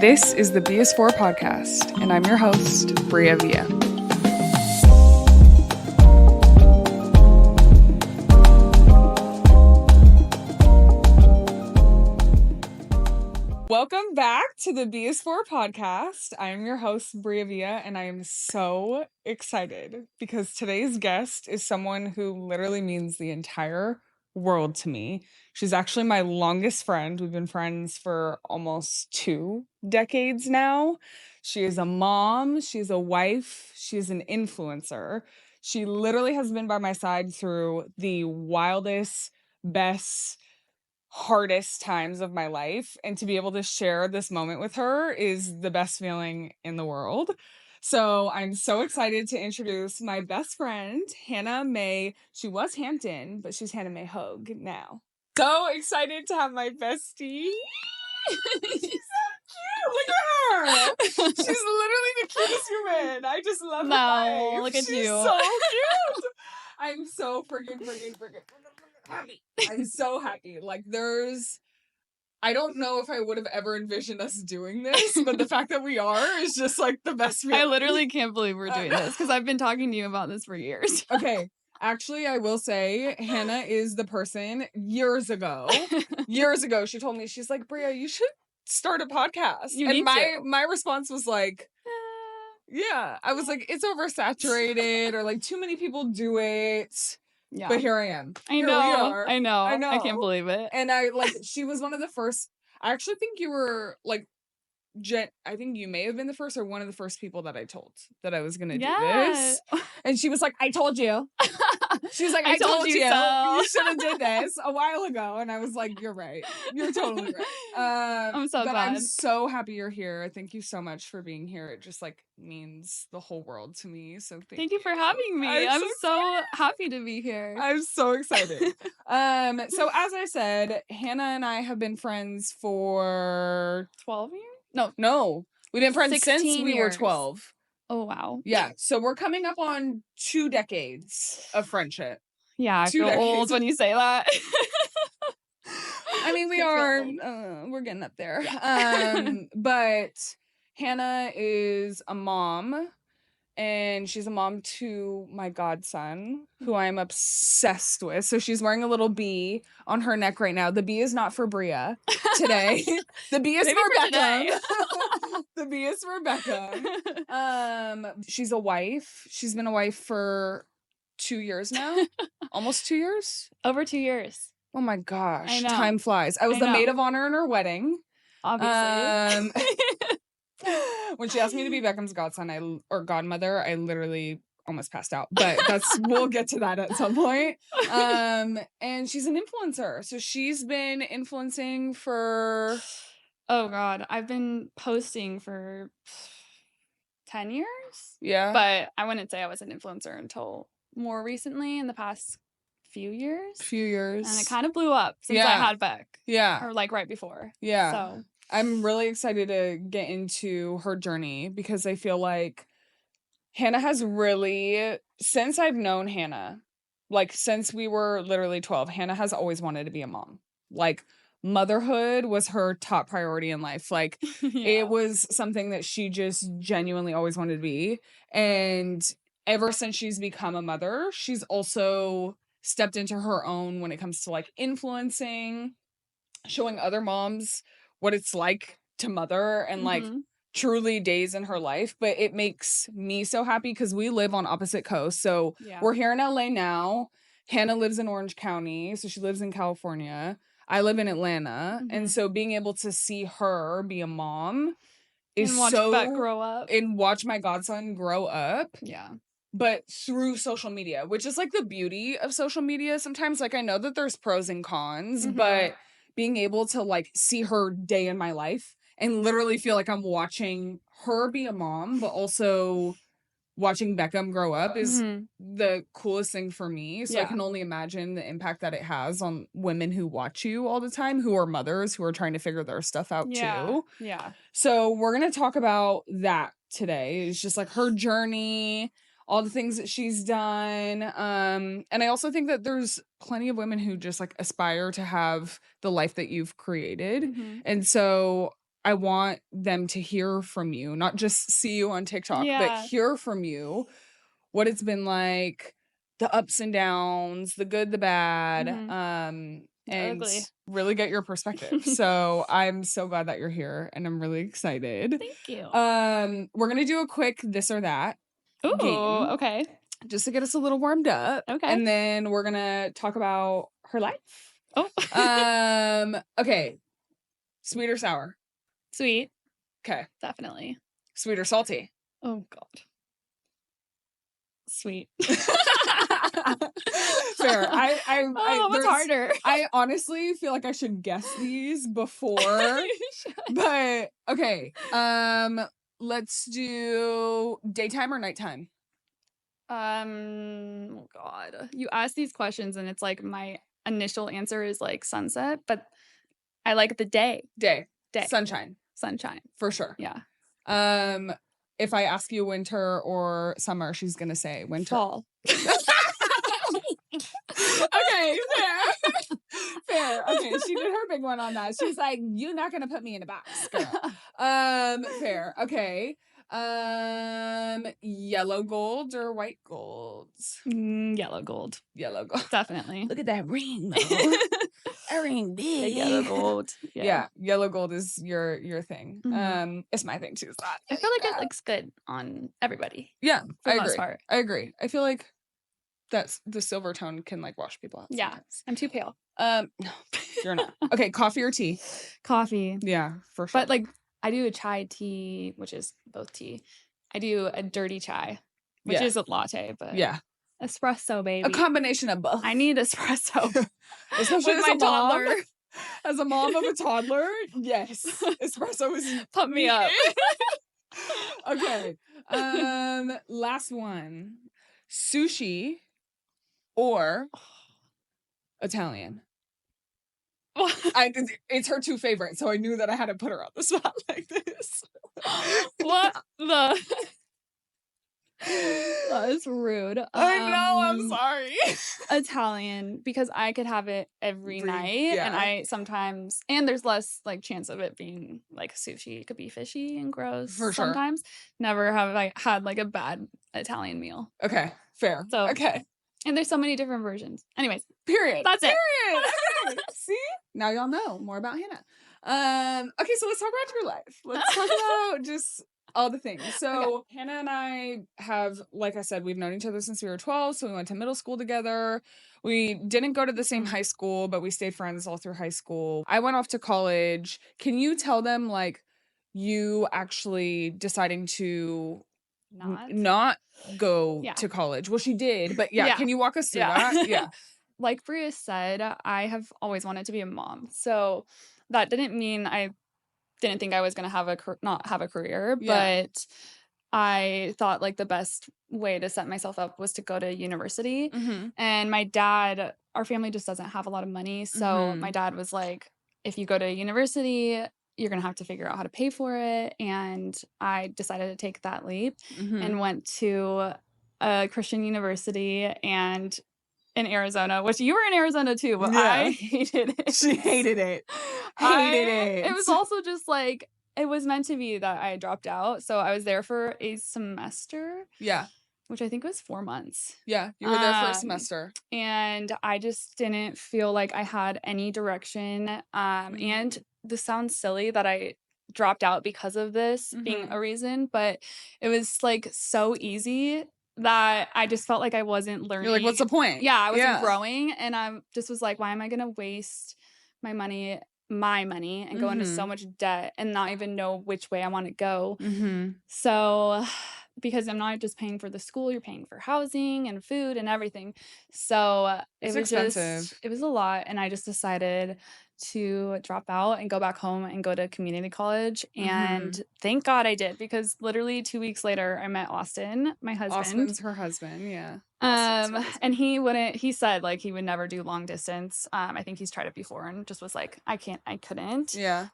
This is the thebisfor podcast, and I'm your host, Bria Villa. Welcome back to the thebisfor podcast. I am your host, Bria Villa, and I am so excited because today's guest is someone who literally means the entire world to me. She's actually my longest friend. We've been friends for almost 2 decades now. She is a mom, she's a wife, she's an influencer. She literally has been by my side through the wildest, best, hardest times of my life, and to be able to share this moment with her is the best feeling in the world. So I'm so excited to introduce my best friend, Hannah Mae. She was Hampton, but she's Hannah Mae Hoeg now. So excited to have my bestie. She's so cute. Look at her. She's literally the cutest human. I just love her. No, look at She's you. so cute. I'm so freaking happy. I'm so happy. Like, I don't know if I would have ever envisioned us doing this, but the fact that we are is just like the best feeling. I literally can't believe we're doing this because I've been talking to you about this for years. Okay. Actually, I will say Hannah is the person years ago, she told me, she's like, Bria, you should start a podcast. My response was like, yeah. I was like, it's oversaturated or like too many people do it. Yeah. But here I am. I know. I can't believe it. And she was one of the first. I actually think you were like, I think you may have been the first or one of the first people that I told that I was going to do this. And she was like, I told you. She was like, I told you. So. You should have did this a while ago. And I was like, you're right. You're totally right. I'm so glad. I'm so happy you're here. Thank you so much for being here. It just like means the whole world to me. So thank you for having me. I'm so happy to be here. I'm so excited. So as I said, Hannah and I have been friends for 12 years? No. We've been friends since we were 12. Oh, wow. Yeah. So we're coming up on 2 decades of friendship. Yeah, I feel old when you say that. I mean, we're getting up there. But Hannah is a mom, and she's a mom to my godson, who I'm obsessed with. So she's wearing a little bee on her neck right now. The bee is not for Bria today. The bee is for Beckham. The bee is for Beckham. She's a wife. She's been a wife for 2 years now. Almost 2 years? Over 2 years. Oh my gosh. I know. Time flies. I was the maid of honor in her wedding. Obviously. When she asked me to be Beckham's godson or godmother, I literally almost passed out. But we'll get to that at some point. And she's an influencer. So she's been influencing for... Oh, God. I've been posting for 10 years? Yeah. But I wouldn't say I was an influencer until more recently, in the past few years. And it kind of blew up since I had Beck. Yeah. Or like right before. Yeah. So I'm really excited to get into her journey because I feel like Hannah has really, since I've known Hannah, like since we were literally 12, Hannah has always wanted to be a mom. Like, motherhood was her top priority in life. Like, It was something that she just genuinely always wanted to be. And ever since she's become a mother, she's also stepped into her own when it comes to like influencing, showing other moms what it's like to mother and like truly days in her life. But it makes me so happy because we live on opposite coasts. So we're here in LA now. Hannah lives in Orange County, so she lives in California. I live in Atlanta. And so being able to see her be a mom is Beck grow up. And watch my godson grow up. Yeah. But through social media, which is like the beauty of social media. Sometimes, like, I know that there's pros and cons, but being able to like see her day in my life and literally feel like I'm watching her be a mom, but also watching Beckham grow up is the coolest thing for me. So I can only imagine the impact that it has on women who watch you all the time, who are mothers, who are trying to figure their stuff out too. Yeah. So we're going to talk about that today. It's just like her journey, all the things that she's done. And I also think that there's plenty of women who just like aspire to have the life that you've created. And so I want them to hear from you, not just see you on TikTok, but hear from you what it's been like, the ups and downs, the good, the bad, and ugly. really get your perspective. So I'm so glad that you're here, and I'm really excited. Thank you. We're gonna do a quick this or that game. Okay. Just to get us a little warmed up. Okay. And then we're gonna talk about her life. Okay. Sweet or sour? Sweet. Okay. Definitely. Sweet or salty? Oh God. Sweet. Fair. What's harder? I honestly feel like I should guess these before. But okay. Let's do daytime or nighttime? Oh God. You ask these questions and it's like my initial answer is like sunset, but I like the day. Day. Sunshine. For sure. Yeah. If I ask you winter or summer, she's gonna say winter. Fall. Okay, fair. Okay, she did her big one on that. She's like, "You're not gonna put me in a box, girl." Fair. Okay. Yellow gold or white golds? Yellow gold. Definitely. Look at that ring. A ring big. Yellow gold. Yeah. Yellow gold is your thing. It's my thing too. So I feel like it looks good on everybody. Yeah, for the most part. I agree. I feel like that's the silver tone can like wash people out. Yeah, sometimes. I'm too pale. No, you're not. Okay, coffee or tea? Coffee. Yeah, for sure. But like I do a chai tea, which is both tea. I do a dirty chai, which is a latte, but espresso, baby. A combination of both. I need espresso. Especially with as my a toddler. mom. As a mom of a toddler, yes. Espresso is pump me up. Okay. Last one. Sushi or Italian? It's her two favorites, so I knew that I had to put her on the spot like this. What the? That is rude. I know, I'm sorry. Italian, because I could have it every night, and I sometimes, and there's less like chance of it being like sushi. It could be fishy and gross. For sure. Sometimes. Never have I had like a bad Italian meal. Okay, fair. So okay. And there's so many different versions. Anyways. Period. That's it. Period. See? Now y'all know more about Hannah. Okay, so let's talk about your life. Let's talk about just all the things. So Hannah and I have, like I said, we've known each other since we were 12. So we went to middle school together. We didn't go to the same high school, but we stayed friends all through high school. I went off to college. Can you tell them, like, you actually deciding to not go to college? Well, she did, but can you walk us through that? Yeah. Like Bria said, I have always wanted to be a mom. So that didn't mean I didn't think I was going to not have a career, but I thought like the best way to set myself up was to go to university. And my dad, our family just doesn't have a lot of money. So my dad was like, if you go to university, you're going to have to figure out how to pay for it. And I decided to take that leap and went to a Christian university and in Arizona, which you were in Arizona too, but I hated it. She hated it. Hated it. It was also just like, it was meant to be that I dropped out. So I was there for a semester. Yeah. Which I think was 4 months. Yeah, you were there for a semester. And I just didn't feel like I had any direction. And this sounds silly that I dropped out because of this being a reason, but it was like so easy that I just felt like I wasn't learning. You're like, what's the point? Yeah, I wasn't growing. And I just was like, why am I going to waste my money and go into so much debt and not even know which way I want to go? So because I'm not just paying for the school, you're paying for housing and food and everything. So it was expensive. It was a lot. And I just decided to drop out and go back home and go to community college. And thank God I did, because literally 2 weeks later I met Austin, my husband. Austin's her husband, yeah. And he said like he would never do long distance. I think he's tried it before and just was like, I couldn't. Yeah.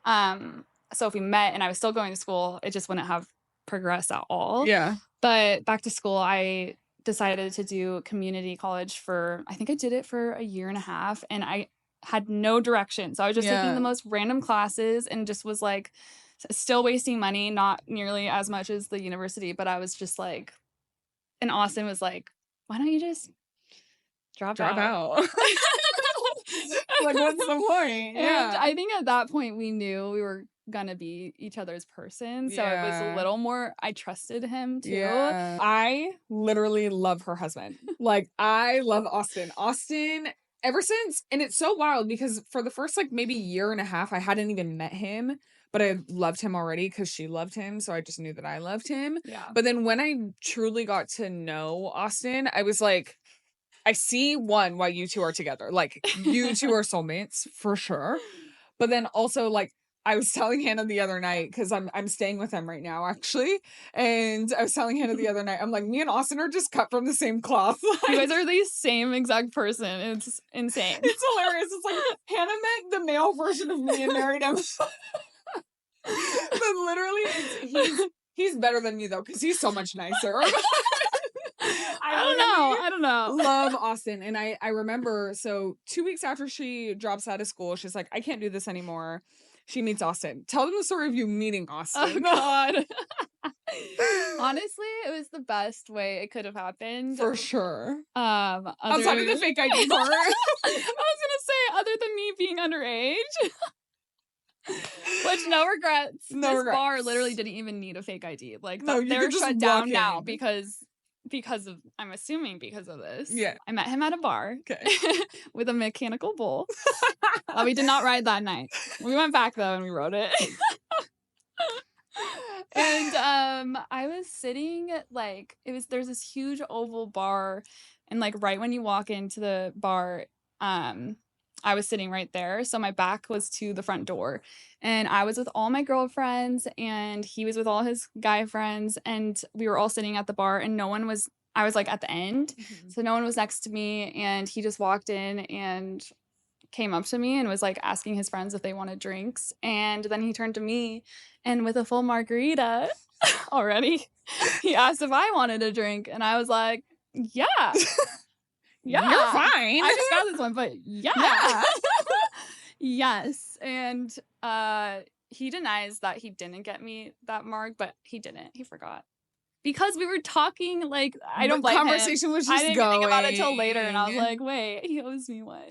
So if we met and I was still going to school, it just wouldn't have progressed at all. Yeah. But back to school, I decided to do community college I think I did it for a year and a half, and I had no direction. So I was just taking the most random classes and just was like, still wasting money, not nearly as much as the university, but I was just like, and Austin was like, why don't you just drop out? Like, what's the point? And I think at that point we knew we were gonna be each other's person. So it was a little more, I trusted him too. Yeah. I literally love her husband. Like, I love Austin. Austin, ever since, and it's so wild because for the first like maybe year and a half, I hadn't even met him, but I loved him already because she loved him. So I just knew that I loved him. Yeah. But then when I truly got to know Austin, I was like, I see why you two are together. Like, you two are soulmates for sure. But then also, like, I was telling Hannah the other night, because I'm staying with him right now, actually. And I was telling Hannah the other night, I'm like, me and Austin are just cut from the same cloth. Like, you guys are the same exact person. It's insane. It's hilarious. It's like Hannah met the male version of me and married him. But literally, he's better than me though, because he's so much nicer. I don't know. Love Austin. And I remember, so 2 weeks after she drops out of school, she's like, I can't do this anymore. She meets Austin. Tell them the story of you meeting Austin. Oh, God. Honestly, it was the best way it could have happened. For sure. Outside of the fake ID part. I was going to say, other than me being underage. Which, no regrets. This bar literally didn't even need a fake ID. Like, they're shut down now because of, I'm assuming because of this. Yeah. I met him at a bar. Okay. With a mechanical bull. We did not ride that night. We went back though and we rode it. And I was sitting there's this huge oval bar, and like right when you walk into the bar, I was sitting right there. So my back was to the front door, and I was with all my girlfriends and he was with all his guy friends, and we were all sitting at the bar, and I was like at the end. Mm-hmm. So no one was next to me, and he just walked in and came up to me and was like asking his friends if they wanted drinks. And then he turned to me, and with a full margarita already, he asked if I wanted a drink. And I was like, yeah. Yeah. You're fine. I just got this one, but yeah. Yes. And he denies that he didn't get me that marg, but he didn't. He forgot. Because we were talking, like, I don't blame him. The conversation was just I didn't going. think about it till later, and I was like, wait, he owes me one.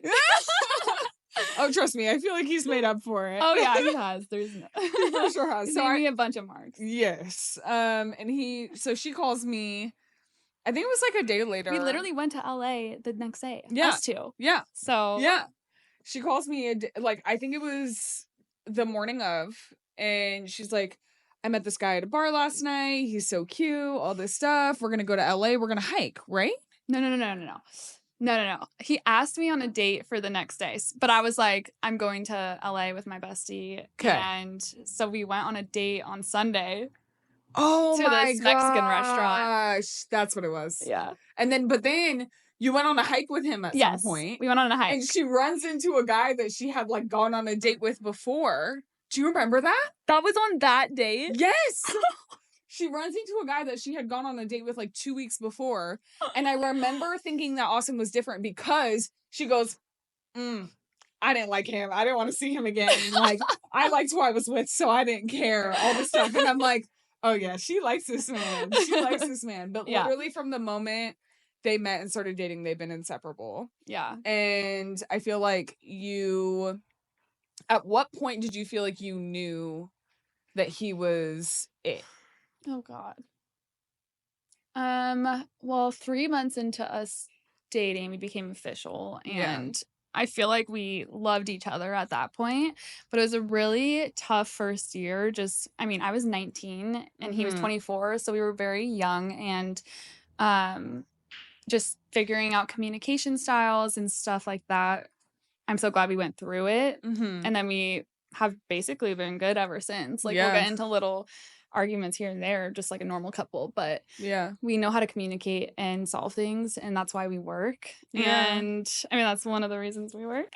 Oh, trust me, I feel like he's made up for it. Oh, yeah, he has. There's no. He for sure has. So I me a bunch of marks. Yes. And so she calls me, I think it was like a day later. We literally went to LA the next day. Yeah. Us two. Yeah. So. Yeah. She calls me, I think it was the morning of, and she's like, I met this guy at a bar last night. He's so cute, all this stuff. We're going to go to LA. We're going to hike, right? No. He asked me on a date for the next day, but I was like, I'm going to LA with my bestie. Okay. And so we went on a date on Sunday. Oh, to my this Mexican restaurant. That's what it was. Yeah. But then you went on a hike with him at some point. We went on a hike. And she runs into a guy that she had like gone on a date with before. Do you remember that? That was on that date? Yes. She runs into a guy that she had gone on a date with like 2 weeks before. And I remember thinking that Austin was different because she goes, I didn't like him. I didn't want to see him again. Like, I liked who I was with, so I didn't care. All this stuff. And I'm like, oh yeah, she likes this man. She likes this man. But literally from the moment they met and started dating, they've been inseparable. Yeah. And I feel like at what point did you feel like you knew that he was it? Oh, God. Well, 3 months into us dating, we became official, and I feel like we loved each other at that point, but it was a really tough first year. I was 19 and he was 24, so we were very young, and just figuring out communication styles and stuff like that. I'm so glad we went through it. Mm-hmm. And then we have basically been good ever since. Like, we'll get into little arguments here and there, just like a normal couple, but we know how to communicate and solve things, and that's why we work. And that's one of the reasons we work.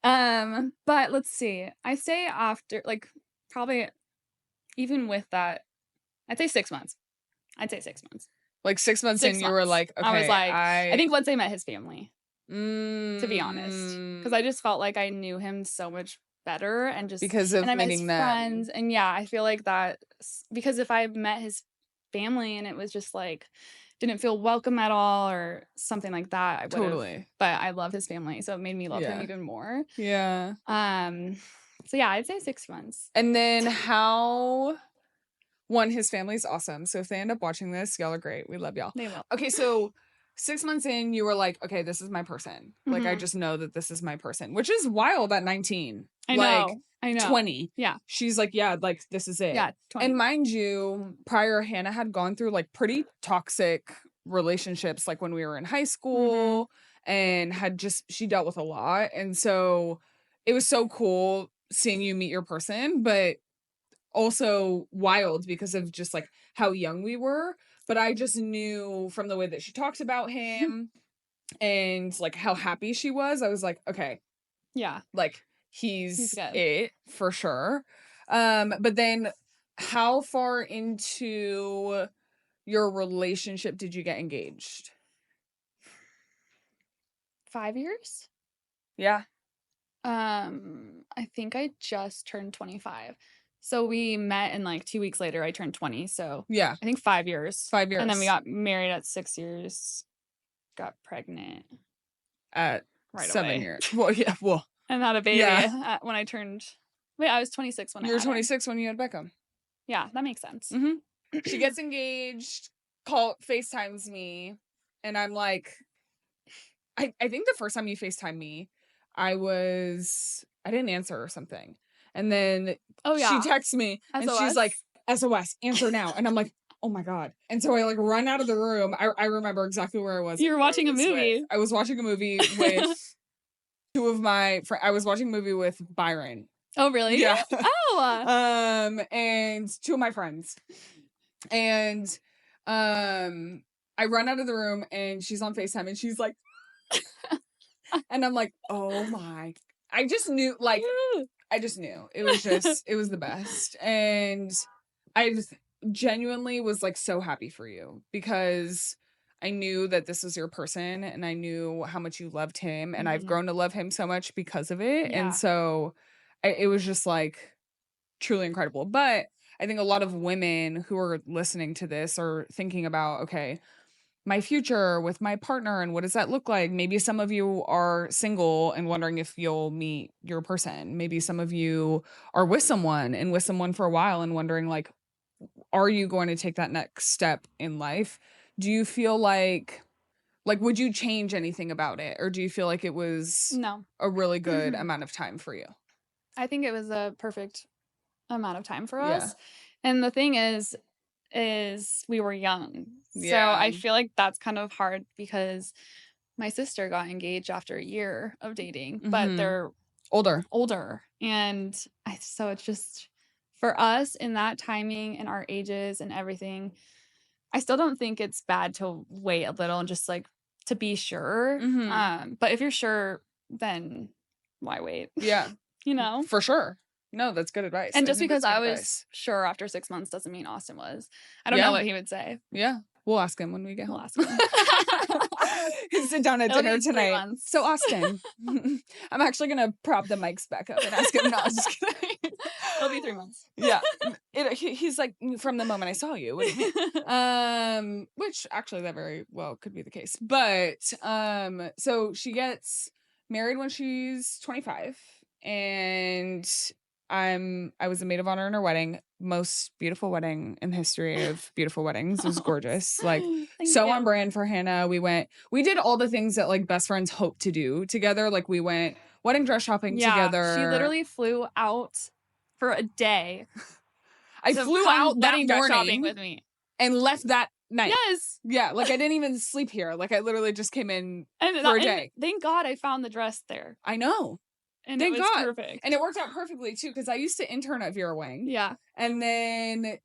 But let's see, I say after, like, probably even with that, I'd say 6 months. Like 6 months in, you were like, okay, I was like, I think once I met his family, to be honest, because I just felt like I knew him so much better and because of I met his meeting them. friends. And yeah, I feel like that because if I met his family and it was just like didn't feel welcome at all or something like that, I would have. Totally. But I love his family, so it made me love him even more. Yeah. So yeah, I'd say 6 months. And then his family's awesome. So if they end up watching this, y'all are great. We love y'all. They will. Okay, so 6 months in, you were like, okay, this is my person. Like, I Mhm. just know that this is my person, which is wild at 19. I Like, know. 20. Yeah. She's like, yeah, like, this is it. Yeah, 20. And mind you, prior, Hannah had gone through like pretty toxic relationships, like when we were in high school, and she dealt with a lot. And so it was so cool seeing you meet your person, but also wild because of just like how young we were. But I just knew from the way that she talked about him and like how happy she was, I was like, okay, yeah, like he's good. it for sure. But then how far into your relationship did you get engaged? 5 years? Yeah. I think I just turned 25. So we met and like 2 weeks later I turned 20. So yeah, I think 5 years. 5 years. And then we got married at 6 years. Got pregnant at right 7 away. years. Well, yeah, well. And had a baby when I turned. Wait, I was 26 when you were 26 when you had Beckham. Yeah, that makes sense. Mm-hmm. She gets engaged, FaceTimes me, and I'm like, I think the first time you FaceTime me, I didn't answer or something. And then she texts me and she's like, SOS, answer now. And I'm like, oh my God. And so I like run out of the room. I remember exactly where I was. You were watching a movie. I was watching a movie with two of my friends. I was watching a movie with Byron. Oh, really? Yeah. Oh. And two of my friends. And I run out of the room and she's on FaceTime and she's like, and I'm like, oh my. I just knew, like, it was just, it was the best. And I just genuinely was like so happy for you because I knew that this was your person and I knew how much you loved him and I've grown to love him so much because of it. Yeah. And so it was just like truly incredible. But I think a lot of women who are listening to this are thinking about, okay, my future with my partner and what does that look like? Maybe some of you are single and wondering if you'll meet your person. Maybe some of you are with someone and with someone for a while and wondering like, are you going to take that next step in life? Do you feel like would you change anything about it? Or do you feel like it was a really good amount of time for you? I think it was a perfect amount of time for us. And the thing is we were young. So I feel like that's kind of hard because my sister got engaged after a year of dating, but they're older. And so it's just for us in that timing and our ages and everything, I still don't think it's bad to wait a little and just like to be sure. But if you're sure, then why wait? Yeah. You know? For sure. No, that's good advice. And just because I was sure after 6 months doesn't mean Austin was. I don't know what he would say. Yeah. We'll ask him when we get home. We'll ask him. He'll sit down at dinner tonight. So Austin, I'm actually going to prop the mics back up and ask him. No, I'm just kidding. It'll be 3 months. Yeah. He's like, from the moment I saw you. What do you mean? Which actually that very well could be the case. But so she gets married when she's 25 and I was a maid of honor in her wedding. Most beautiful wedding in the history of beautiful weddings. It was gorgeous. Like so on brand for Hannah. We did all the things that like best friends hope to do together. Like we went wedding dress shopping together. She literally flew out for a day. I flew out that morning shopping with me and left that night. Yes. Yeah. Like I didn't even sleep here. Like I literally just came in for a day. Thank God I found the dress there. I know. And thank God. Perfect. And it worked out perfectly too, because I used to intern at Vera Wang. Yeah. And then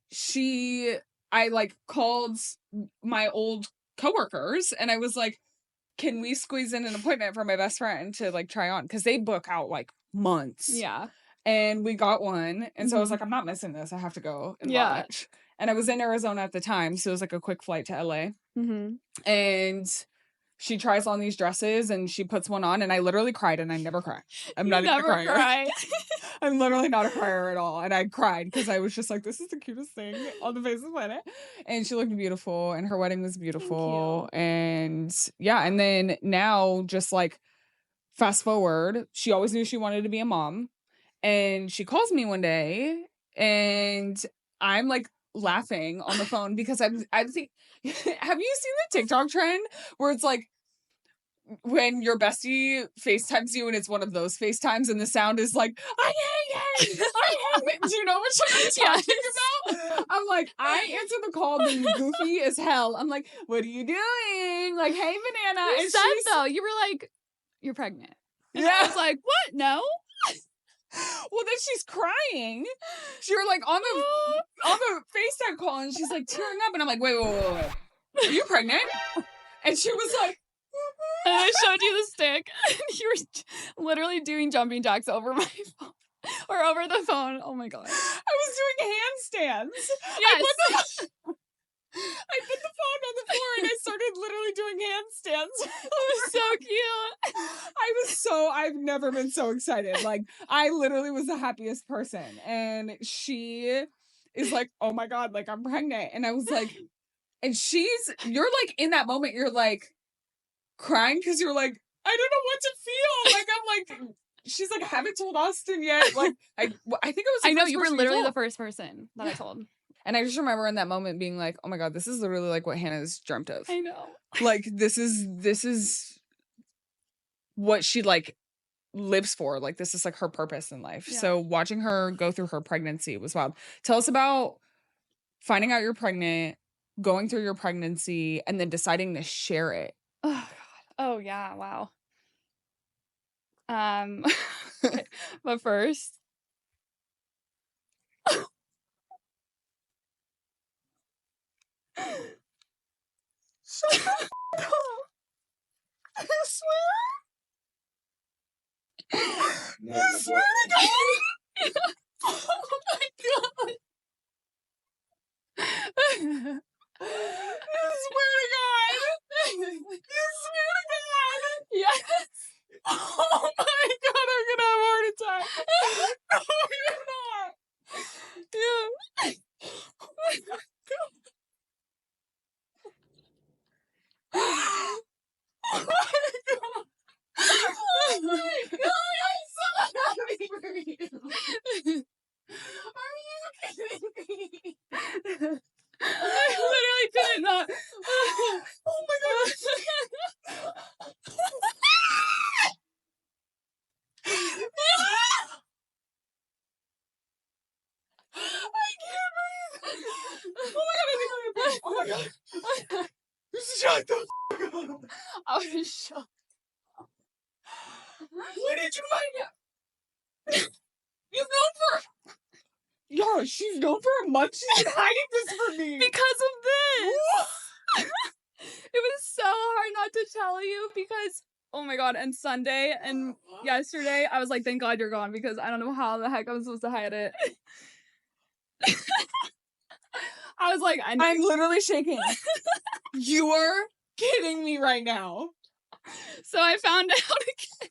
I like called my old coworkers and I was like, can we squeeze in an appointment for my best friend to like try on? Because they book out like months. Yeah. And we got one. And so I was like, I'm not missing this. I have to go and watch. And I was in Arizona at the time. So it was like a quick flight to LA. And she tries on these dresses and she puts one on and I literally cried and I never cry. I'm not even crying. I'm literally not a crier at all. And I cried because I was just like, this is the cutest thing on the face of the planet. And she looked beautiful and her wedding was beautiful. And yeah. And then now just like fast forward, she always knew she wanted to be a mom. And she calls me one day and I'm like laughing on the phone because I think, have you seen the TikTok trend where it's like, when your bestie FaceTimes you and it's one of those FaceTimes and the sound is like, I hate it! I hate it! Do you know what I'm talking about? I'm like, I answer the call being goofy as hell. I'm like, what are you doing? Like, hey, banana. You said though, you were like, you're pregnant. And I was like, what? No? Well, then she's crying. She were like on the FaceTime call and she's like tearing up and I'm like, wait. Are you pregnant? And she was like, and I showed you the stick. And you were literally doing jumping jacks over my phone. Or over the phone. Oh my god. I was doing handstands. Yes. I put the phone on the floor and I started literally doing handstands. It was so cute. I've never been so excited. Like, I literally was the happiest person. And she is like, oh my God, like, I'm pregnant. And I was like, and you're like, in that moment, you're like crying because you're like, I don't know what to feel. Like, I'm like, she's like, I haven't told Austin yet. Like, I think it was I know, you were literally the first person that I told. And I just remember in that moment being like, oh my God, this is literally like what Hannah's dreamt of. I know. Like, this is what she like lives for. Like, this is like her purpose in life. Yeah. So watching her go through her pregnancy was wild. Tell us about finding out you're pregnant, going through your pregnancy, and then deciding to share it. Oh God. Oh yeah. Wow. But first. Shut the f*** up. I swear. I swear to God. Oh my God. I swear to God. You swear to God. Yes. Oh my God, I'm gonna have a heart attack. No, you're not. Yeah. Oh my God. Oh my God. Oh my God, I'm so happy for you. Are you kidding me? I literally couldn't not. Oh my God. I can't breathe. Oh my God, I think I'm gonna breathe. Oh my God. Shut the f*** up. I was shocked. Where did you find out? You've known for... Yo, she's known for a month. She's been hiding this from me. Because of this. It was so hard not to tell you because, oh my God, and Sunday and yesterday, I was like, thank God you're gone because I don't know how the heck I'm supposed to hide it. I was like, I'm literally shaking. You are kidding me right now. So I found out again.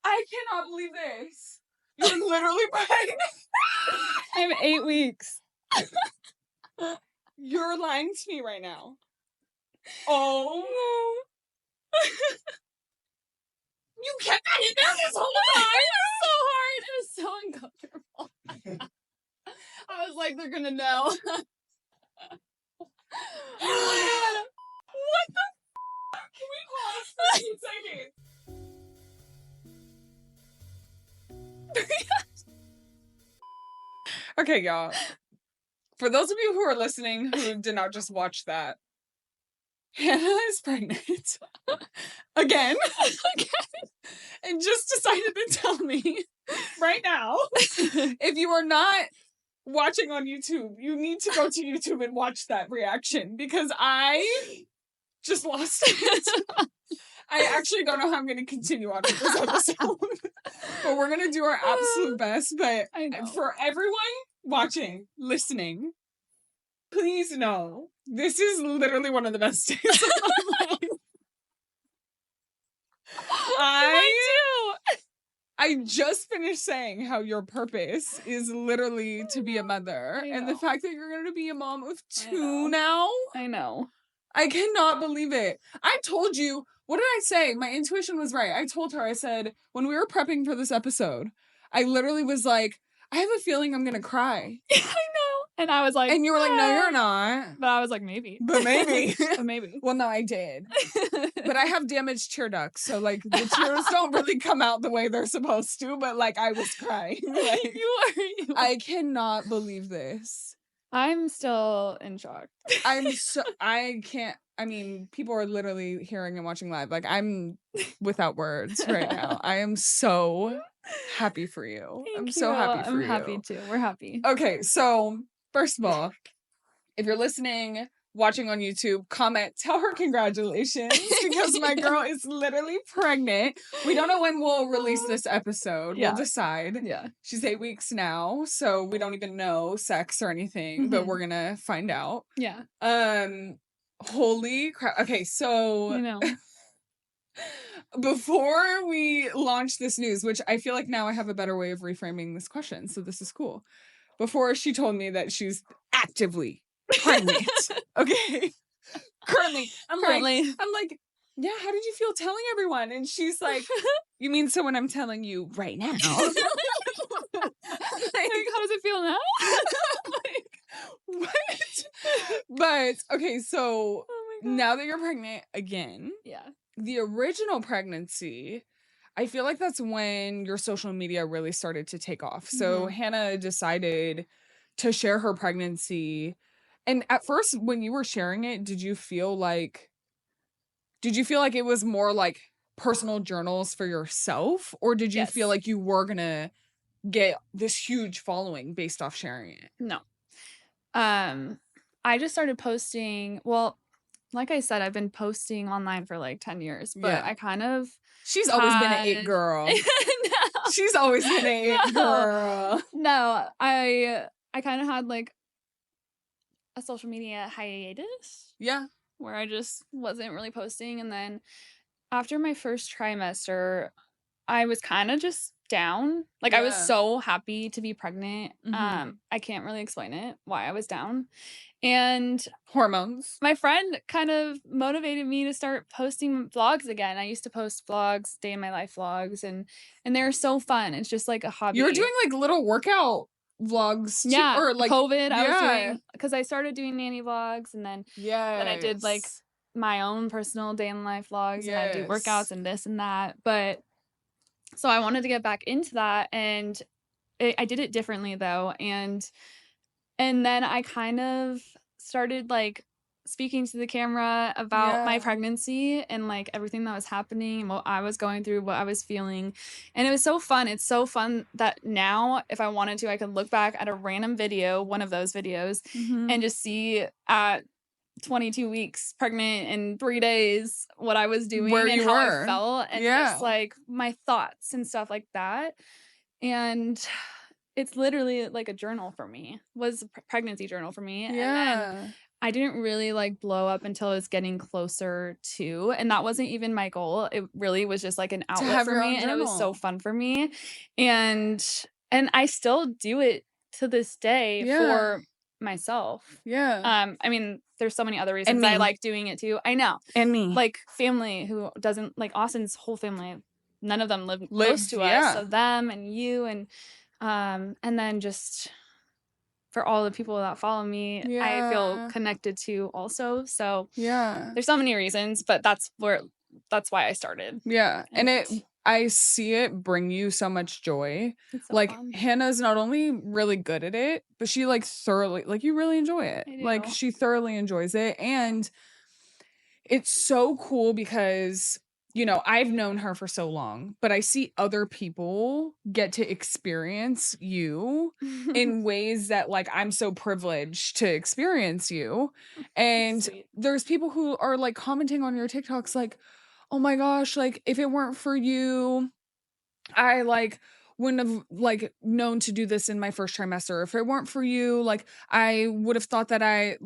I cannot believe this. You're literally pregnant. I'm 8 weeks. You're lying to me right now. Oh no. You kept that in there this whole time. It was so hard. It was so uncomfortable. I was like, they're gonna know. Oh my God. What the f***? Can we pause for 2 seconds? Okay, y'all. For those of you who are listening who did not just watch that, Hannah is pregnant. Again. And just decided to tell me right now. If you are not watching on YouTube, you need to go to YouTube and watch that reaction because I just lost it. I actually don't know how I'm going to continue on with this episode. But we're going to do our absolute best. But for everyone watching, listening, please know this is literally one of the best days of my life. I just finished saying how your purpose is literally to be a mother. And the fact that you're going to be a mom of 2 now. I know. I cannot believe it. I told you, what did I say? My intuition was right. I told her, I said, when we were prepping for this episode, I literally was like, I have a feeling I'm going to cry. I know. And I was like, and you were like, no, you're not. But I was like, maybe. But maybe. But maybe. Well, no, I did. But I have damaged tear ducts. So, like, the tears don't really come out the way they're supposed to. But, like, I was crying. Like, you are. I cannot believe this. I'm still in shock. I can't. I mean, people are literally hearing and watching live. Like, I'm without words right now. I am so happy for you. So happy for you. I'm happy too. We're happy. Okay, so first of all, if you're listening, watching on YouTube, comment, tell her congratulations because my girl is literally pregnant. We don't know when we'll release this episode. Yeah. We'll decide. Yeah. She's 8 weeks now, so we don't even know sex or anything, but we're gonna find out. Yeah. Holy crap. Okay, so I know. Before we launch this news, which I feel like now I have a better way of reframing this question, so this is cool. Before she told me that she's actively pregnant. Okay. Currently. I'm like, yeah, how did you feel telling everyone? And she's like, you mean so when I'm telling you right now? Like, how does it feel now? Like, what? But, okay, so now that you're pregnant again. Yeah. The original pregnancy, I feel like that's when your social media really started to take off. So Hannah decided to share her pregnancy. And at first, when you were sharing it, did you feel like it was more like personal journals for yourself? Or did you feel like you were going to get this huge following based off sharing it? No. I just started posting, well, like I said, I've been posting online for like 10 years, but I kind of... She's always been an it girl. No. She's always been an it girl. No, I kind of had like a social media hiatus. Yeah. Where I just wasn't really posting. And then after my first trimester, I was kind of just down. Like I was so happy to be pregnant. I can't really explain it, why I was down. And hormones. My friend kind of motivated me to start posting vlogs again. I used to post vlogs, day in my life vlogs, and they're so fun. It's just like a hobby. You were doing like little workout vlogs too, yeah, or like COVID. I was doing, because I started doing nanny vlogs, and then I did like my own personal day in life vlogs, and I do workouts and this and that. But so I wanted to get back into that, and I did it differently though, and then I kind of started like speaking to the camera about my pregnancy and like everything that was happening, what I was going through, what I was feeling. And it was so fun. It's so fun that now if I wanted to, I could look back at a random video, one of those videos, and just see at 22 weeks pregnant in 3 days what I was doing and how I felt, and just like my thoughts and stuff like that. And it's literally like a journal for me, was a pregnancy journal for me. Yeah. And I didn't really like blow up until it was getting closer to, and that wasn't even my goal. It really was just like an outlet for me, and it was so fun for me. And I still do it to this day for myself. Yeah. I mean, there's so many other reasons I like doing it too. I know. And me. Like family who doesn't, like Austin's whole family, none of them live close to us. So them and you and then just for all the people that follow me, I feel connected to also. So there's so many reasons, but that's why I started. Yeah. And I see it bring you so much joy. So like fun. Hannah's not only really good at it, but she like thoroughly, like you really enjoy it. Like she thoroughly enjoys it. And it's so cool because, you know, I've known her for so long, but I see other people get to experience you in ways that like I'm so privileged to experience you. And there's people who are like commenting on your TikToks like, oh my gosh, like if it weren't for you, I like wouldn't have like known to do this in my first trimester. If it weren't for you, like I would have thought that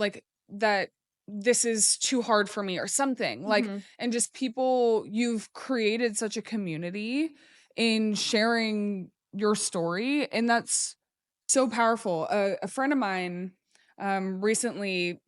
that this is too hard for me or something. Like, and just people, you've created such a community in sharing your story. And that's so powerful. A friend of mine recently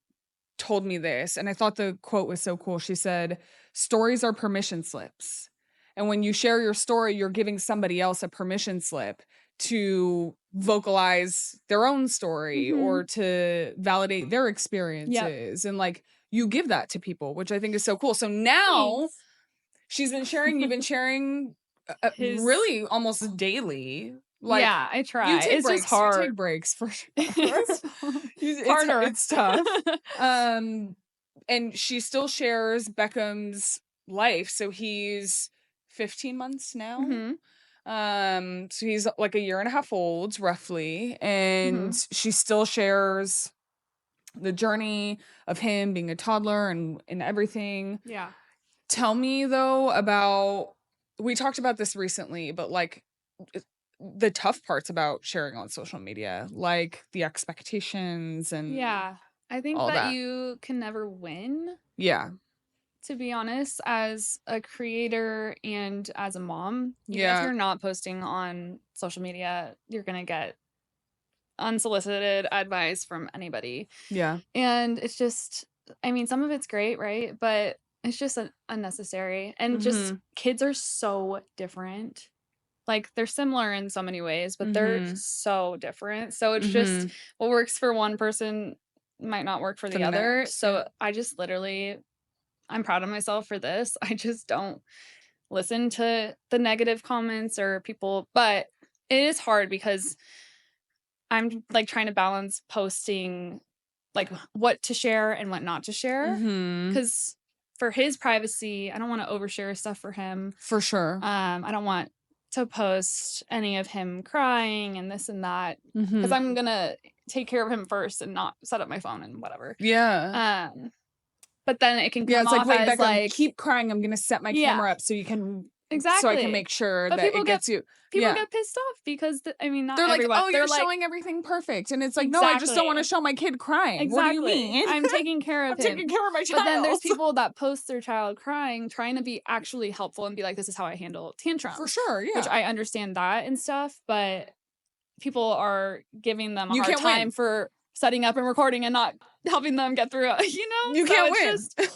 told me this, and I thought the quote was so cool. She said, stories are permission slips. And when you share your story, you're giving somebody else a permission slip to vocalize their own story or to validate their experiences. And like, you give that to people, which I think is so cool. So now she's been sharing, you've been sharing really almost daily. Like, yeah, I try. You take it's breaks. just hard. You take breaks for sure. Harder. It's tough. And she still shares Beckham's life. So he's 15 months now. So he's like a year and a half old, roughly. And she still shares the journey of him being a toddler and everything. Yeah. Tell me though about, we talked about this recently, but like the tough parts about sharing on social media, like the expectations and I think all that you can never win. Yeah. To be honest, as a creator and as a mom, even if you're not posting on social media, you're going to get unsolicited advice from anybody. Yeah. And it's just, I mean, some of it's great, right? But it's just unnecessary. And just kids are so different. Like, they're similar in so many ways, but they're so different. So it's just what works for one person might not work for the other. Next, so I just literally, I'm proud of myself for this. I just don't listen to the negative comments or people, but it is hard because I'm like trying to balance posting like what to share and what not to share. Because for his privacy, I don't want to overshare stuff for him. For sure. I don't want to post any of him crying and this and that because I'm gonna take care of him first and not set up my phone and whatever. Yeah. But then it can come off wait, as Becca, like, keep crying. I'm gonna set my camera up so you can so I can make sure but that it gets you. People get pissed off because I mean, not they're like, everyone. oh, they're you're like, showing everything perfect, and it's like, no, I just don't want to show my kid crying. Exactly. What do you mean? I'm taking care of I'm taking care of my child. But then there's people that post their child crying, trying to be actually helpful and be like, this is how I handle tantrums. For sure, yeah. Which I understand that and stuff, but people are giving them a hard time for setting up and recording and not helping them get through it, you know? You can't win.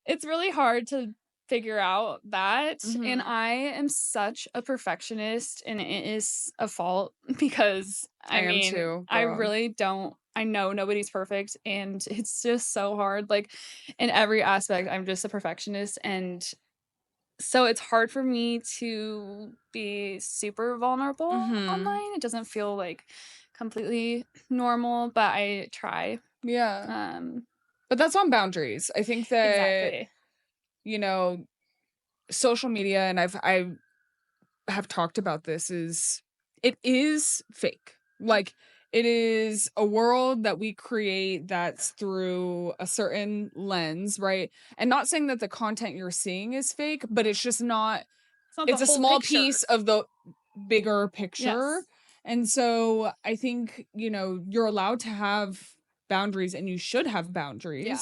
It's really hard to figure out that. And I am such a perfectionist, and it is a fault because I mean, am too, I really don't. I know nobody's perfect, and it's just so hard. Like, in every aspect, I'm just a perfectionist, and so it's hard for me to be super vulnerable online. It doesn't feel like completely normal, but I try. Yeah. But that's on boundaries. I think that you know, social media, and I have talked about this, it is fake. Like, it is a world that we create that's through a certain lens, right? And not saying that the content you're seeing is fake, but it's just not, it's a small piece of the bigger picture. Yes. And so I think, you're allowed to have boundaries, and you should have boundaries. Yeah.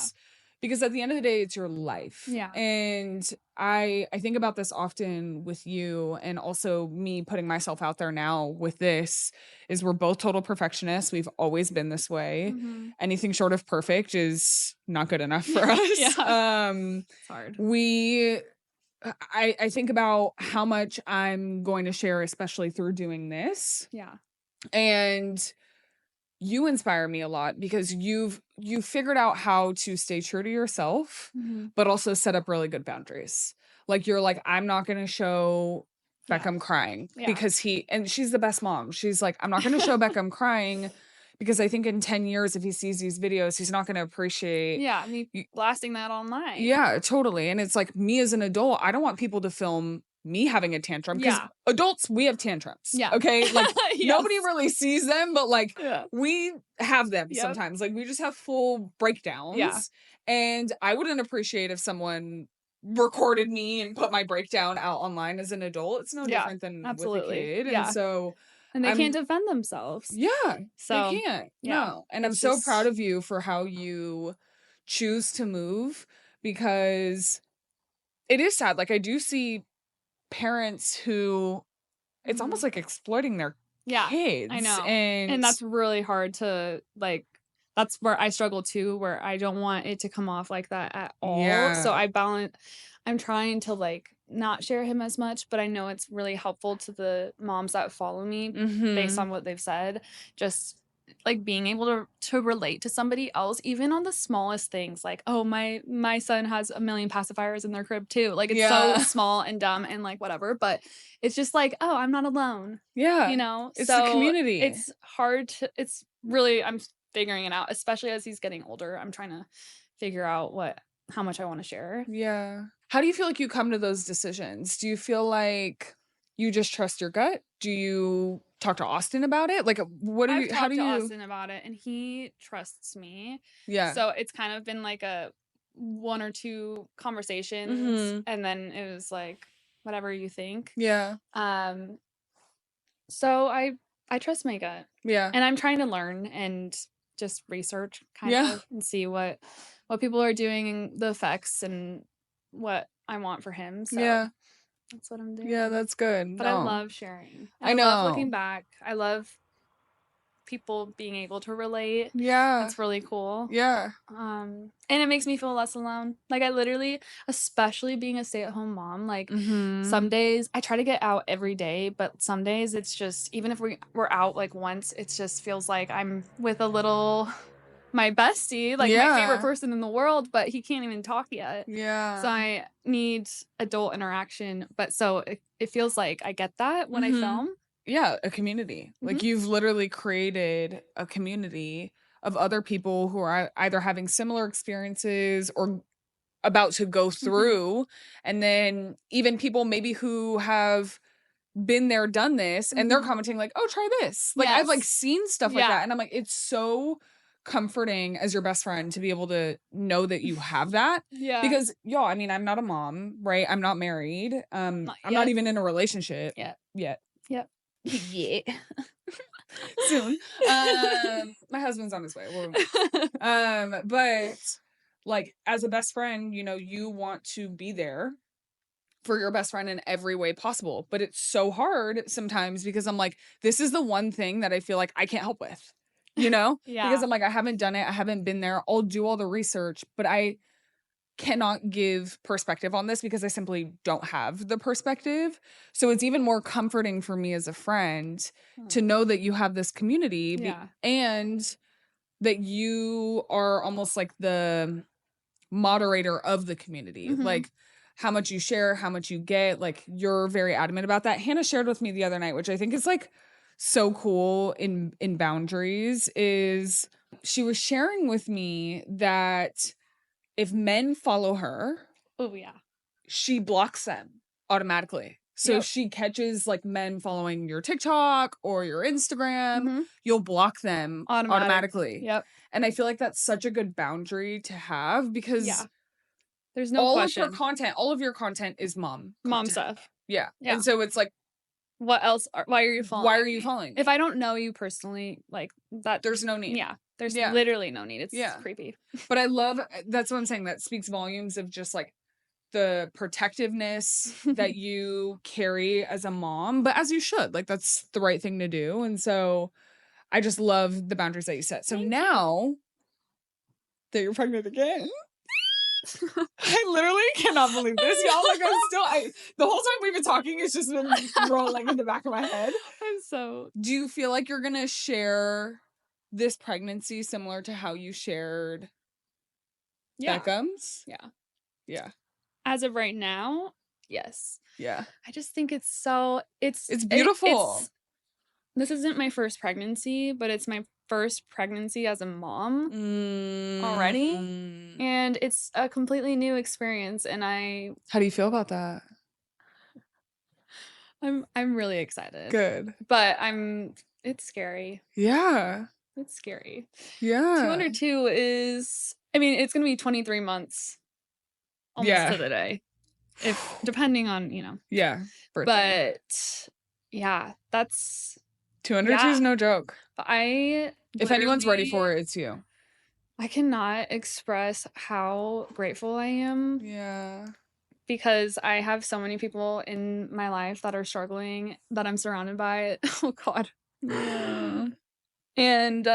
Because at the end of the day, it's your life. Yeah. And I think about this often with you, and also me putting myself out there now with this, is we're both total perfectionists. We've always been this way. Anything short of perfect is not good enough for us. It's hard. I think about how much I'm going to share, especially through doing this. Yeah. And you inspire me a lot because you've figured out how to stay true to yourself, but also set up really good boundaries. Like, you're like, I'm not going to show Beckham crying because she's the best mom. She's like, I'm not going to show Beckham crying because I think in 10 years, if he sees these videos, he's not going to appreciate. Yeah. Me blasting that online. Yeah, totally. And it's like, me as an adult, I don't want people to film me having a tantrum, because adults, we have tantrums. Yeah. Okay. Like, nobody really sees them, but like, we have them sometimes. Like, we just have full breakdowns. Yeah. And I wouldn't appreciate if someone recorded me and put my breakdown out online as an adult. It's no different than with a kid. And so, and they can't defend themselves. Yeah. So they can't. Yeah. No. And I'm so proud of you for how you choose to move, because it is sad. Like, I do see parents who it's almost like exploiting their kids. I know. And that's really hard to, like, that's where I struggle too, where I don't want it to come off like that at all. So I'm trying to, like, not share him as much, but I know it's really helpful to the moms that follow me based on what they've said. Just like being able to relate to somebody else, even on the smallest things, like, oh, my son has 1,000,000 pacifiers in their crib too. Like, it's so small and dumb and like whatever, but it's just like, oh, I'm not alone. Yeah. You know? It's the community. It's hard to, it's really, I'm figuring it out, especially as he's getting older. I'm trying to figure out how much I want to share. Yeah. How do you feel like you come to those decisions? Do you feel like you just trust your gut? Do you talk to Austin about it? Like, I've talked to Austin about it, and he trusts me. Yeah. So it's kind of been like a 1 or 2 conversations, and then it was like, whatever you think. Yeah. So I trust my gut. Yeah. And I'm trying to learn and just research kind of and see what people are doing and the effects and what I want for him. So that's what I'm doing. Yeah, that's good. But I love sharing. I know. I love looking back. I love people being able to relate. Yeah. That's really cool. Yeah. And it makes me feel less alone. Like, I literally, especially being a stay-at-home mom, like, some days I try to get out every day, but some days it's just, even if we're out like once, it just feels like I'm with my bestie, like my favorite person in the world, but he can't even talk yet. Yeah. So I need adult interaction. But so it feels like I get that when I film. Yeah, a community. Like, you've literally created a community of other people who are either having similar experiences or about to go through. And then even people maybe who have been there, done this, and they're commenting like, oh, try this. Like, I've like seen stuff like that. And I'm like, it's so comforting as your best friend to be able to know that you have that. Because I mean, I'm not a mom, right? I'm not married. I'm not even in a relationship yet. Yeah. Soon. My husband's on his way. But like, as a best friend, you want to be there for your best friend in every way possible. But it's so hard sometimes because I'm like, this is the one thing that I feel like I can't help with, because I'm like, I haven't done it. I haven't been there. I'll do all the research, but I cannot give perspective on this because I simply don't have the perspective. So it's even more comforting for me as a friend to know that you have this community and that you are almost like the moderator of the community. Like, how much you share, how much you get, like, you're very adamant about that. Hannah shared with me the other night, which I think is like so cool in boundaries, is she was sharing with me that if men follow her, she blocks them automatically. So if she catches like men following your TikTok or your Instagram, you'll block them automatically. And I feel like that's such a good boundary to have because there's no question. All of your content is mom stuff. Yeah. And so it's like, what else? Why are you following? Why are you following me? If I don't know you personally, like that, there's no need. Yeah. There's literally no need. It's creepy. But I love, that's what I'm saying. That speaks volumes of just like the protectiveness that you carry as a mom, but as you should. Like, that's the right thing to do. And so I just love the boundaries that you set. So now that you're pregnant again, I literally cannot believe this, y'all. Like, the whole time we've been talking, it's just been rolling in the back of my head. Do you feel like you're gonna share this pregnancy similar to how you shared Beckham's? Yeah. As of right now, yes. Yeah. I just think it's beautiful. This isn't my first pregnancy, but it's my first pregnancy as a mom already. And it's a completely new experience. And how do you feel about that? I'm really excited. Good. But it's scary. Yeah. It's scary. Yeah. 2 under 2 is, I mean, it's going to be 23 months almost to the day. If depending on, Yeah. Birthday. But yeah, that's 2 under 2 is no joke. If anyone's ready for it, it's you. I cannot express how grateful I am. Yeah. because I have so many people in my life that are struggling that I'm surrounded by. Oh God. Yeah. And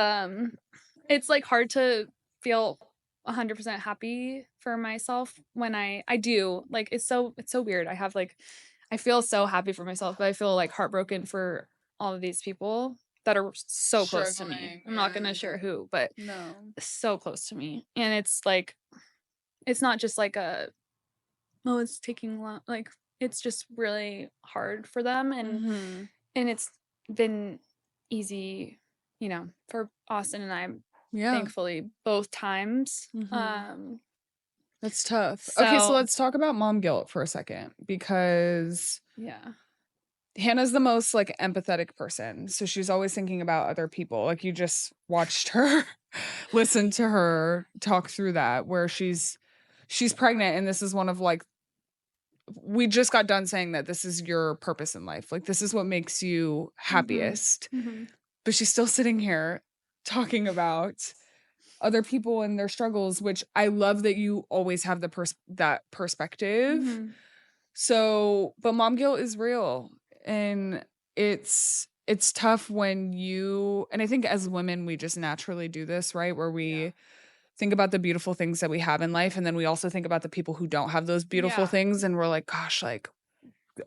it's like hard to feel 100% happy for myself when I do. Like it's so weird. I feel so happy for myself, but I feel like heartbroken for all of these people that are so close to me. I'm not going to share who, but no. so close to me. And it's like it's not just like it's taking long, like it's just really hard for them, and it's been easy, for Austin and I, thankfully, both times. That's tough. Okay, so let's talk about mom guilt for a second, because Hannah's the most like empathetic person. So she's always thinking about other people. Like you just watched her listen to her talk through that, where she's pregnant, and this is one of like, we just got done saying that this is your purpose in life. Like this is what makes you happiest. But she's still sitting here talking about other people and their struggles, which I love that you always have that perspective. So, but mom guilt is real, and it's tough when and I think as women, we just naturally do this, right? Where we think about the beautiful things that we have in life, and then we also think about the people who don't have those beautiful things, and we're like, gosh, like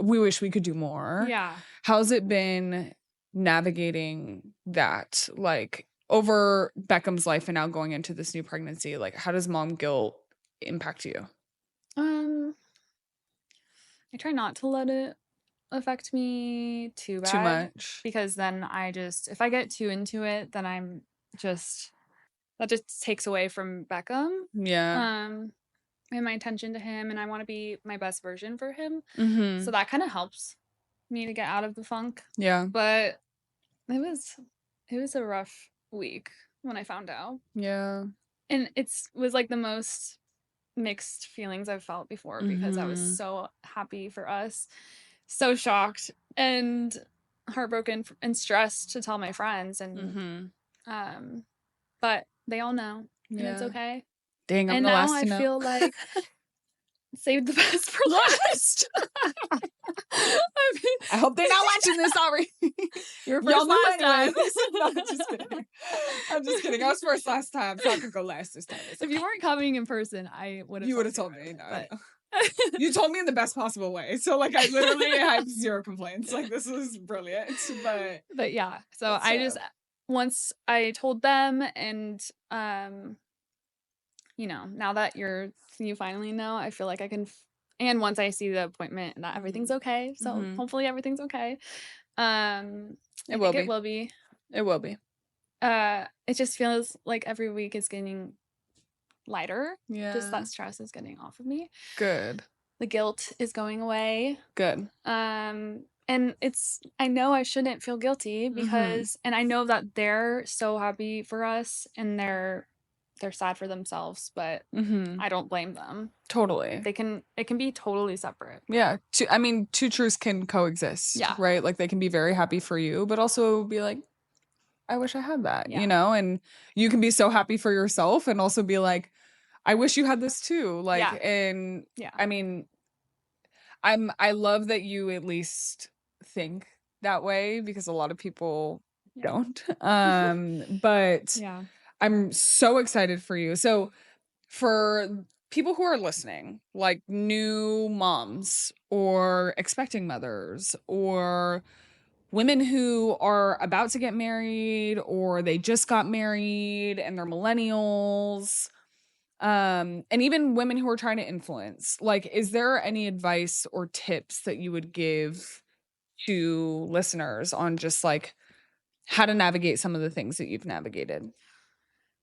we wish we could do more. Yeah. How's it been navigating that, like over Beckham's life and now going into this new pregnancy? Like, how does mom guilt impact you? I try not to let it affect me too bad. Too much. Because then if I get too into it, then that just takes away from Beckham. Yeah. And my attention to him, and I want to be my best version for him. So that kind of helps me to get out of the funk. Yeah. But it was a rough week when I found out. Yeah. And it was like the most mixed feelings I've felt before, because I was so happy for us, so shocked and heartbroken and stressed to tell my friends, and but they all know, and it's okay. Dang, I'm and the now last to know. I feel like saved the best for last. I hope they're not watching this. Sorry. You were first last time. No, I'm just kidding. I was first last time, so I could go last this time. If you weren't coming in person, I would have. You would have told me. No. You told me in the best possible way. So like I literally have zero complaints. Like this was brilliant. But yeah. So once I told them, and now that you finally know, I feel like I can and once I see the appointment that everything's okay. So hopefully everything's okay. It will be. It will be. It just feels like every week is getting lighter. Yeah. Just that stress is getting off of me. Good. The guilt is going away. Good. And I know I shouldn't feel guilty because, and I know that they're so happy for us, and they're sad for themselves, but I don't blame them. Totally. It can be totally separate. Yeah. Two truths can coexist. Yeah. Right? Like they can be very happy for you, but also be like, I wish I had that, and you can be so happy for yourself and also be like, I wish you had this too. Like, and I mean, I love that you at least think that way, because a lot of people don't. But I'm so excited for you. So for people who are listening, like new moms or expecting mothers or women who are about to get married or they just got married and they're millennials, and even women who are trying to influence, like, is there any advice or tips that you would give to listeners on just like how to navigate some of the things that you've navigated?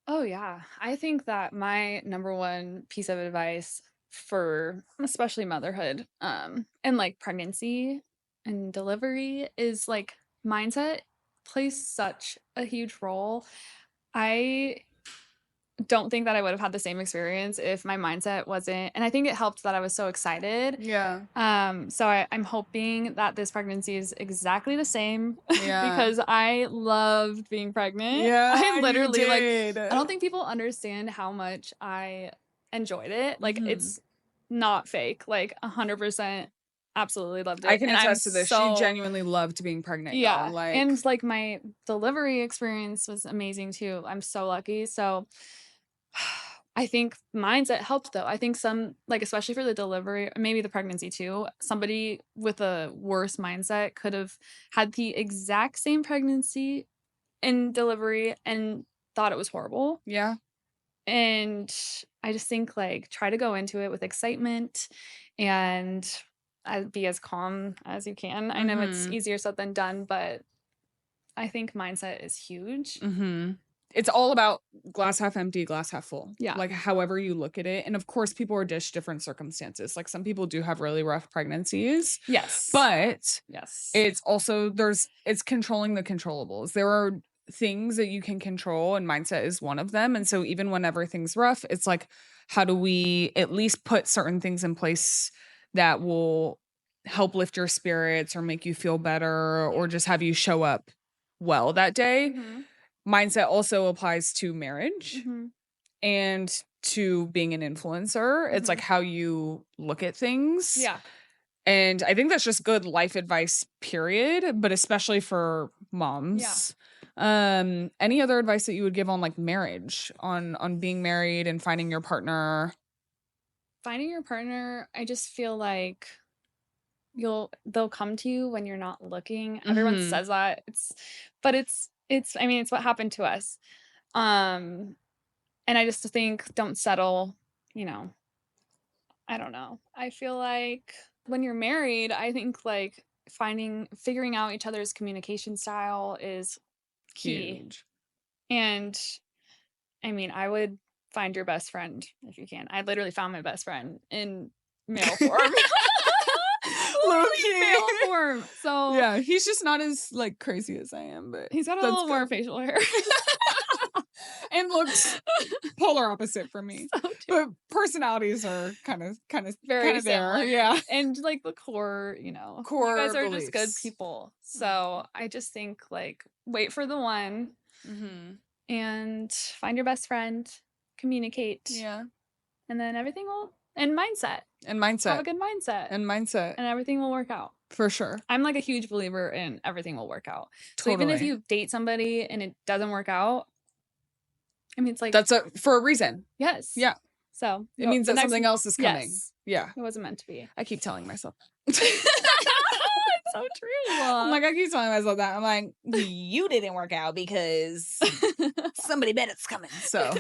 Oh, yeah. I think that my number one piece of advice for especially motherhood, and like pregnancy and delivery is like mindset plays such a huge role. I don't think that I would have had the same experience if my mindset wasn't, and I think it helped that I was so excited. Yeah. So I'm hoping that this pregnancy is exactly the same. Yeah. Because I loved being pregnant. Yeah. I literally you did. I don't think people understand how much I enjoyed it. Like it's not fake, like 100% absolutely loved it. I can and attest to this. She genuinely loved being pregnant. Yeah. Y'all. Like, and like my delivery experience was amazing too. I'm so lucky. So I think mindset helped though. I think some, like, especially for the delivery, maybe the pregnancy too, somebody with a worse mindset could have had the exact same pregnancy and delivery and thought it was horrible. yeah. And I just think, like, try to go into it with excitement and be as calm as you can. I know it's easier said than done, but I think mindset is huge. It's all about glass half empty, glass half full. Yeah. Like, however you look at it. And of course, people are dished different circumstances. Like, some people do have really rough pregnancies. Yes. But yes, it's also, it's controlling the controllables. There are things that you can control, and mindset is one of them. And so even when everything's rough, it's like, how do we at least put certain things in place that will help lift your spirits or make you feel better or just have you show up well that day? Mindset also applies to marriage and to being an influencer. It's like how you look at things. Yeah. And I think that's just good life advice, period, but especially for moms. Any other advice that you would give on like marriage, on being married and finding your partner? Finding your partner, I just feel like they'll come to you when you're not looking. Everyone says that. I mean, it's what happened to us. And I just think don't settle, I don't know. I feel like when you're married, I think like figuring out each other's communication style is key. Huge. And I mean, I would find your best friend if you can. I literally found my best friend in male form. Male form. So yeah, he's just not as like crazy as I am, but he's got a little more facial hair. And looks polar opposite for me. So but personalities are kind of very there. Yeah. And like the core, core you guys are beliefs. just good people. So I just think like wait for the one and find your best friend, communicate. Yeah. And then everything will, and mindset. Have a good mindset. And everything will work out. For sure. I'm like a huge believer in everything will work out. So even if you date somebody and it doesn't work out, I mean, it's like that's for a reason. Yes. Yeah. So it means that something else is coming. Yes. Yeah. It wasn't meant to be. I keep telling myself. It's so true. I'm like, I keep telling myself that. I'm like, you didn't work out because somebody bet it's coming. So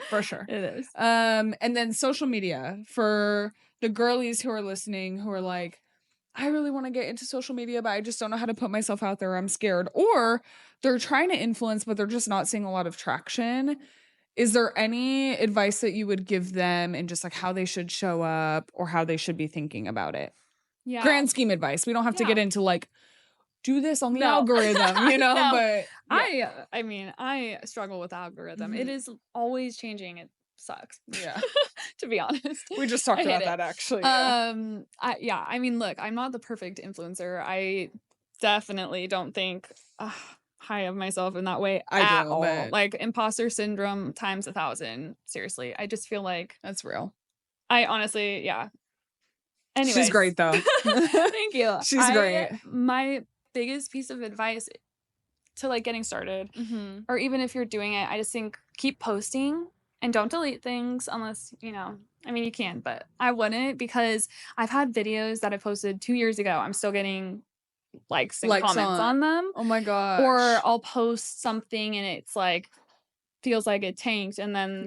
for sure. It is. And then social media for the girlies who are listening, who are like, I really want to get into social media, but I just don't know how to put myself out there. I'm scared. Or they're trying to influence, but they're just not seeing a lot of traction. Is there any advice that you would give them in just like how they should show up or how they should be thinking about it? Yeah. Grand scheme advice. We don't have to get into like, do this on the algorithm, No. but yeah. I mean, I struggle with algorithm. It is always changing. It sucks. Yeah. To be honest. We just talked about that actually. Yeah. I mean, look, I'm not the perfect influencer. I definitely don't think high of myself in that way at all. But like imposter syndrome times 1,000. Seriously. I just feel like that's real. I honestly, yeah. Anyways. She's great though. Thank you. She's great. My biggest piece of advice to like getting started, or even if you're doing it, I just think keep posting and don't delete things unless, I mean, you can, but I wouldn't, because I've had videos that I posted 2 years ago. I'm still getting likes and comments on them. Oh my gosh. Or I'll post something and it's like, feels like it tanked, and then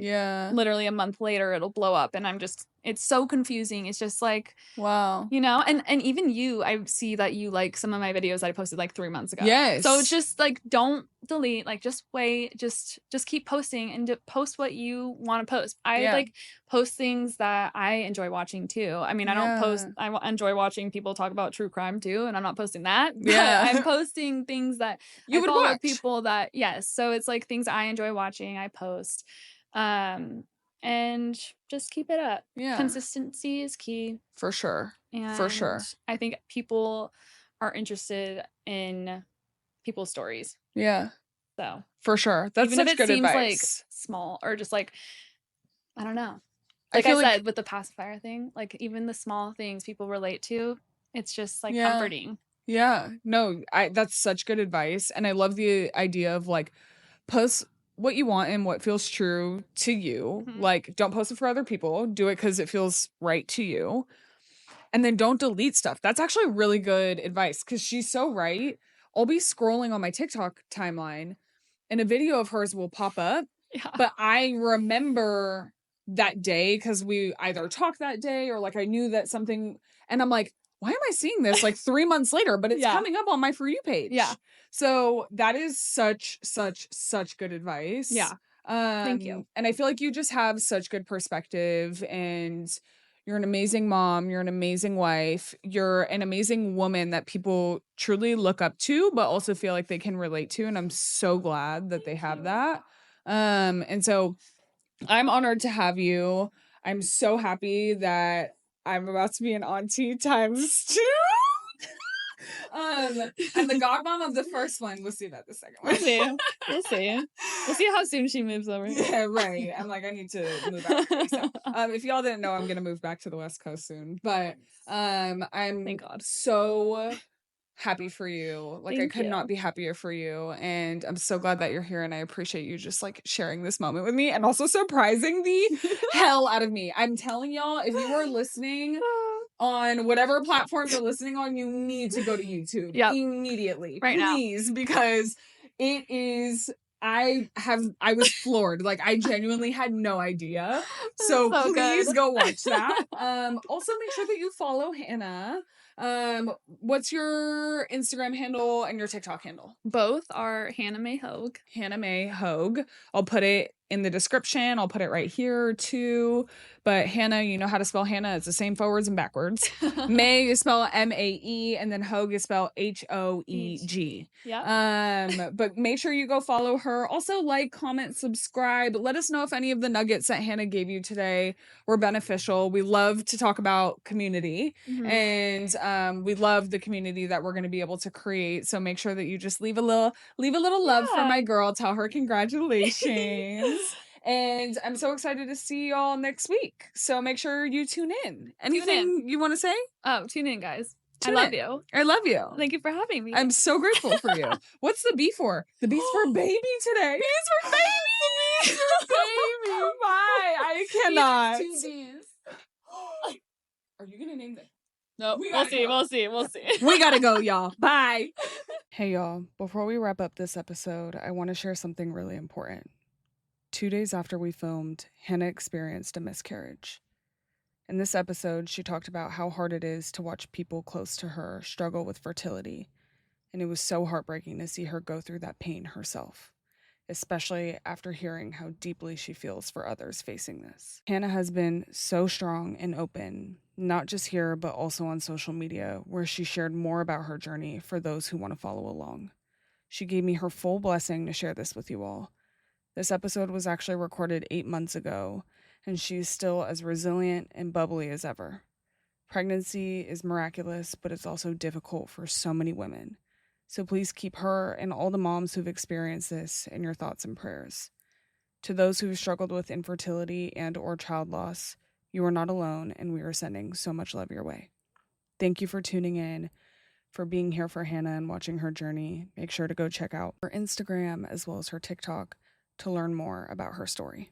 literally a month later it'll blow up, and it's so confusing. It's just like, wow, and even I see that you like some of my videos that I posted like 3 months ago. Yes. So it's just like, don't delete, like just wait, just keep posting and post what you want to post. I like post things that I enjoy watching too. I mean, I don't post, I enjoy watching people talk about true crime too, and I'm not posting that. Yeah. I'm posting things that you would follow watch. People that, yes. So it's like things I enjoy watching, I post. And just keep it up. Yeah. Consistency is key. For sure. And for sure. I think people are interested in people's stories. Yeah. So for sure. That's even such if it good seems advice. Like small or just like, I don't know. Like I said, with the pacifier thing, like even the small things people relate to, it's just like comforting. Yeah. No, that's such good advice. And I love the idea of like post what you want and what feels true to you. Like, don't post it for other people. Do it because it feels right to you. And then don't delete stuff. That's actually really good advice because she's so right. I'll be scrolling on my TikTok timeline and a video of hers will pop up. Yeah. But I remember that day because we either talked that day or like I knew that something, and I'm like, why am I seeing this like 3 months later? But it's coming up on my For You page. Yeah. So that is such good advice. Yeah. Thank you. And I feel like you just have such good perspective, and you're an amazing mom. You're an amazing wife. You're an amazing woman that people truly look up to, but also feel like they can relate to. And I'm so glad that they have that. And so I'm honored to have you. I'm so happy that I'm about to be an auntie times 2. I'm the godmom of the first one. We'll see about the second one. We'll see how soon she moves over. Yeah, right. I'm like, I need to move out. So, if y'all didn't know, I'm gonna move back to the West Coast soon. But I'm Thank God. so happy for you. Like, I could not be happier for you. And I'm so glad that you're here. And I appreciate you just like sharing this moment with me and also surprising the hell out of me. I'm telling y'all, if you are listening on whatever platform you're listening on, you need to go to YouTube immediately. Right please, now. Because it is, I was floored. Like, I genuinely had no idea. So please good. Go watch that. Also make sure that you follow Hannah. What's your Instagram handle and your TikTok handle? Both are Hannah Mae Hoeg. Hannah Mae Hoeg. I'll put it in the description. I'll put it right here too. But Hannah, you know how to spell Hannah. It's the same forwards and backwards. Mae is spelled M-A-E, and then Hoeg is spelled H-O-E-G. Yeah. But make sure you go follow her. Also, like, comment, subscribe. Let us know if any of the nuggets that Hannah gave you today were beneficial. We love to talk about community, and we love the community that we're going to be able to create. So make sure that you just leave a little love for my girl. Tell her congratulations. And I'm so excited to see y'all next week. So make sure you tune in. Anything you want to say? Oh, tune in, guys. I love you. I love you. Thank you for having me. I'm so grateful for you. What's the B for? The B's for baby today. B's for baby. B's for baby. Bye. I cannot. 2 B's. Are you going to name them? No, we'll see. We gotta go, y'all. Bye. Hey, y'all. Before we wrap up this episode, I want to share something really important. 2 days after we filmed, Hannah experienced a miscarriage. In this episode, she talked about how hard it is to watch people close to her struggle with fertility, and it was so heartbreaking to see her go through that pain herself, especially after hearing how deeply she feels for others facing this. Hannah has been so strong and open, not just here, but also on social media, where she shared more about her journey for those who want to follow along. She gave me her full blessing to share this with you all. This episode was actually recorded 8 months ago, and she's still as resilient and bubbly as ever. Pregnancy is miraculous, but it's also difficult for so many women. So please keep her and all the moms who've experienced this in your thoughts and prayers. To those who've struggled with infertility and or child loss, you are not alone, and we are sending so much love your way. Thank you for tuning in, for being here for Hannah and watching her journey. Make sure to go check out her Instagram as well as her TikTok to learn more about her story.